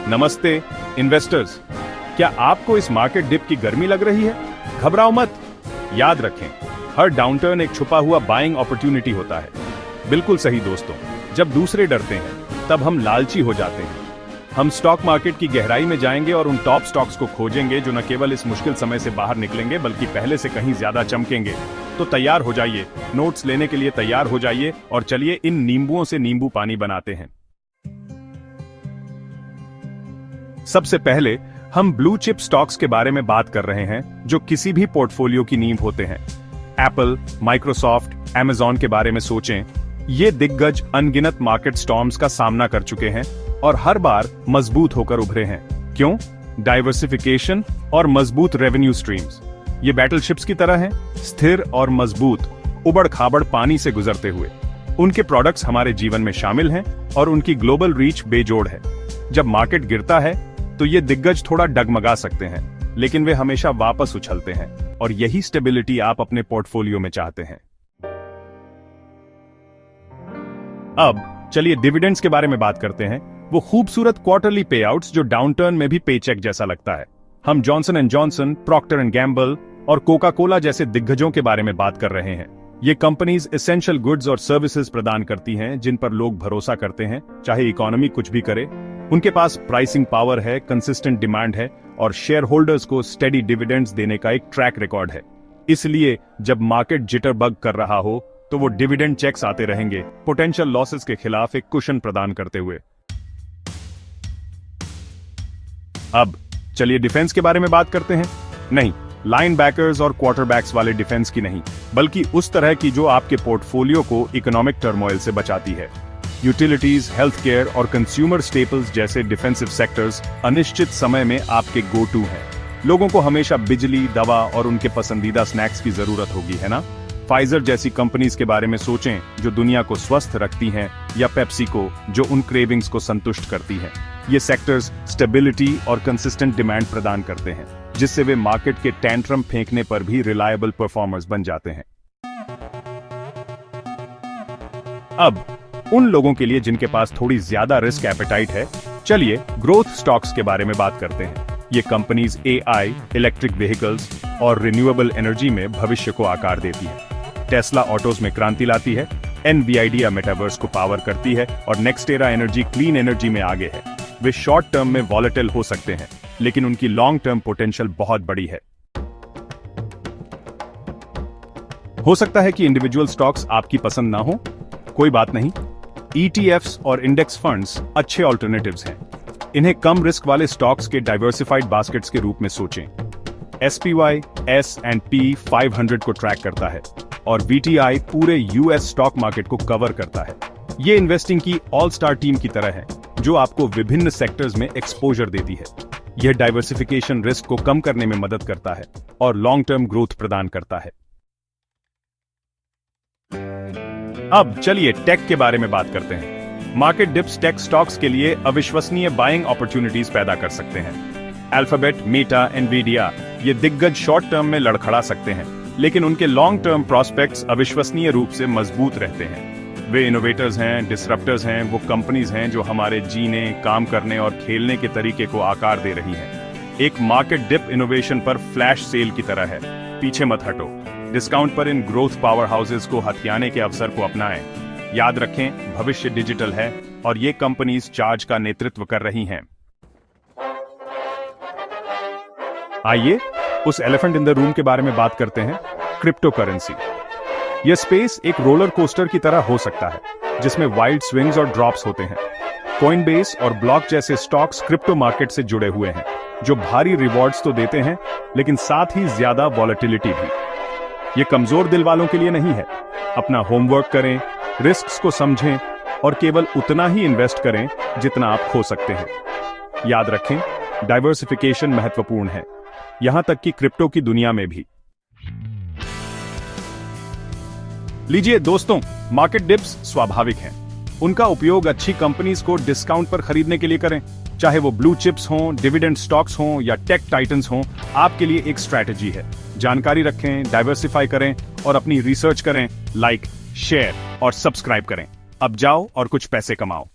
नमस्ते इन्वेस्टर्स, क्या आपको इस मार्केट डिप की गर्मी लग रही है? घबराओ मत, याद रखें, हर डाउनटर्न एक छुपा हुआ बाइंग अपॉर्चुनिटी होता है। बिल्कुल सही दोस्तों, जब दूसरे डरते हैं तब हम लालची हो जाते हैं। हम स्टॉक मार्केट की गहराई में जाएंगे और उन टॉप स्टॉक्स को खोजेंगे जो न केवल इस मुश्किल समय से बाहर निकलेंगे बल्कि पहले से कहीं ज्यादा चमकेंगे। तो तैयार हो जाइए, नोट्स लेने के लिए तैयार हो जाइए और चलिए इन नींबुओं से नींबू पानी बनाते हैं। सबसे पहले हम ब्लू चिप स्टॉक्स के बारे में बात कर रहे हैं जो किसी भी पोर्टफोलियो की नींव होते हैं। एप्पल, माइक्रोसॉफ्ट, Amazon के बारे में सोचें। ये दिग्गज अनगिनत मार्केट स्टॉर्म्स का सामना कर चुके हैं और हर बार मजबूत होकर उभरे हैं। क्यों? डाइवर्सिफिकेशन और मजबूत रेवेन्यू स्ट्रीम्स। ये बैटलशिप्स की तरह हैं, स्थिर और मजबूत, उबड़ खाबड़ पानी से गुजरते हुए। उनके प्रोडक्ट्स हमारे जीवन में शामिल हैं और उनकी ग्लोबल रीच बेजोड़ है। जब मार्केट गिरता है तो ये दिग्गज थोड़ा डगमगा सकते हैं, लेकिन वे हमेशा वापस उछलते हैं और यही स्टेबिलिटी आप अपने पोर्टफोलियो में चाहते हैं। अब चलिए डिविडेंड्स के बारे में बात करते हैं, वो खूबसूरत क्वार्टरली पेआउट्स जो डाउनटर्न में भी पेचेक जैसा लगता है। हम Johnson and Johnson, Procter and Gamble और कोका कोला जैसे दिग्गजों के बारे में बात कर रहे हैं। ये कंपनीज एसेंशियल गुड्स और सर्विसेज प्रदान करती हैं जिन पर लोग भरोसा करते हैं, चाहे इकोनॉमी कुछ भी करे। उनके पास प्राइसिंग पावर है, कंसिस्टेंट डिमांड है और शेयर होल्डर्स को स्टेडी डिविडेंड्स देने का एक ट्रैक रिकॉर्ड है। इसलिए जब मार्केट जिटर बग कर रहा हो तो वो डिविडेंड चेक्स आते रहेंगे, पोटेंशियल लॉसेस के खिलाफ एक कुशन प्रदान करते हुए। अब चलिए डिफेंस के बारे में बात करते हैं। नहीं, लाइन बैकर्स और क्वार्टरबैक्स वाले डिफेंस की नहीं, बल्कि उस तरह की जो आपके पोर्टफोलियो को इकोनॉमिक टर्मोइल से बचाती है। यूटिलिटीज, हेल्थ केयर और कंज्यूमर स्टेपल्स जैसे डिफेंसिव सेक्टर्स अनिश्चित समय में आपके गो टू हैं। लोगों को हमेशा बिजली, दवा और उनके पसंदीदा स्नैक्स की जरूरत होगी, है ना? फाइजर जैसी कंपनीज के बारे में सोचें जो दुनिया को स्वस्थ रखती हैं, या पेप्सी को जो उन क्रेविंग्स को संतुष्ट करती हैं। ये सेक्टर्स स्टेबिलिटी और कंसिस्टेंट डिमांड प्रदान करते हैं, जिससे वे मार्केट के टैंट्रम फेंकने पर भी रिलायबल परफॉर्मर्स बन जाते हैं। अब उन लोगों के लिए जिनके पास थोड़ी ज्यादा रिस्क एपेटाइट है, चलिए ग्रोथ स्टॉक्स के बारे में बात करते हैं। ये कंपनीज AI, इलेक्ट्रिक व्हीकल्स और रिन्यूएबल एनर्जी में भविष्य को आकार देती है। टेस्ला ऑटोज में क्रांति लाती है, NVIDIA मेटावर्स को पावर करती है और नेक्सटेरा एनर्जी क्लीन एनर्जी में आगे है। वे शॉर्ट टर्म में वॉलेटाइल हो सकते हैं, लेकिन उनकी लॉन्ग टर्म पोटेंशियल बहुत बड़ी है। हो सकता है कि इंडिविजुअल स्टॉक्स आपकी पसंद ना हो, कोई बात नहीं। ETFs और इंडेक्स फंड्स अच्छे ऑल्टरनेटिव्स हैं। इन्हें कम रिस्क वाले स्टॉक्स के डाइवर्सिफाइड बास्केट्स के रूप में सोचें। SPY S&P 500 को ट्रैक करता है और VTI पूरे US स्टॉक मार्केट को कवर करता है। ये इन्वेस्टिंग की ऑल स्टार टीम की तरह है जो आपको विभिन्न सेक्टर्स में एक्सपोजर देती है। यह डाइवर्सिफिकेशन रिस्क को कम करने में मदद करता है और लॉन्ग टर्म ग्रोथ प्रदान करता है। अब चलिए टेक के बारे में बात करते हैं। मार्केट डिप्स टेक स्टॉक्स के लिए अविश्वसनीय बाइंग अपॉर्चुनिटीज पैदा कर सकते हैं। अल्फाबेट, मेटा, एनवीडिया ये दिग्गज शॉर्ट टर्म में लड़खड़ा सकते हैं, लेकिन उनके लॉन्ग टर्म प्रोस्पेक्ट्स अविश्वसनीय रूप से मजबूत रहते हैं। वे इनोवेटर्स हैं, डिसरप्टर्स हैं, वो कंपनीज हैं जो हमारे जीने, काम करने और खेलने के तरीके को आकार दे रही हैं। एक मार्केट डिप इनोवेशन पर फ्लैश सेल की तरह है, पीछे मत हटो। डिस्काउंट पर इन ग्रोथ पावर हाउसेज को हथियाने के अवसर को अपनाएं। याद रखें, भविष्य डिजिटल है और ये कंपनीज चार्ज का नेतृत्व कर रही हैं। आइए उस एलिफेंट इन द रूम के बारे में बात करते हैं, क्रिप्टो करेंसी। यह स्पेस एक रोलर कोस्टर की तरह हो सकता है जिसमें वाइल्ड स्विंग्स और ड्रॉप्स होते हैं। कॉइनबेस और ब्लॉक जैसे स्टॉक्स क्रिप्टो मार्केट से जुड़े हुए हैं जो भारी रिवॉर्ड्स तो देते हैं, लेकिन साथ ही ज्यादा वॉलेटिलिटी भी। ये कमजोर दिल वालों के लिए नहीं है। अपना होमवर्क करें, रिस्क्स को समझें और केवल उतना ही इन्वेस्ट करें जितना आप खो सकते हैं। याद रखें, डाइवर्सिफिकेशन महत्वपूर्ण है, यहां तक कि क्रिप्टो की दुनिया में भी। लीजिए दोस्तों, मार्केट डिप्स स्वाभाविक हैं। उनका उपयोग अच्छी कंपनीज को डिस्काउंट पर खरीदने के लिए करें, चाहे वो ब्लू चिप्स हों, डिविडेंड स्टॉक्स हों या टेक टाइटन्स हों। आपके लिए एक स्ट्रैटेजी है। जानकारी रखें, डाइवर्सिफाई करें और अपनी रिसर्च करें। लाइक, शेयर और सब्सक्राइब करें। अब जाओ और कुछ पैसे कमाओ।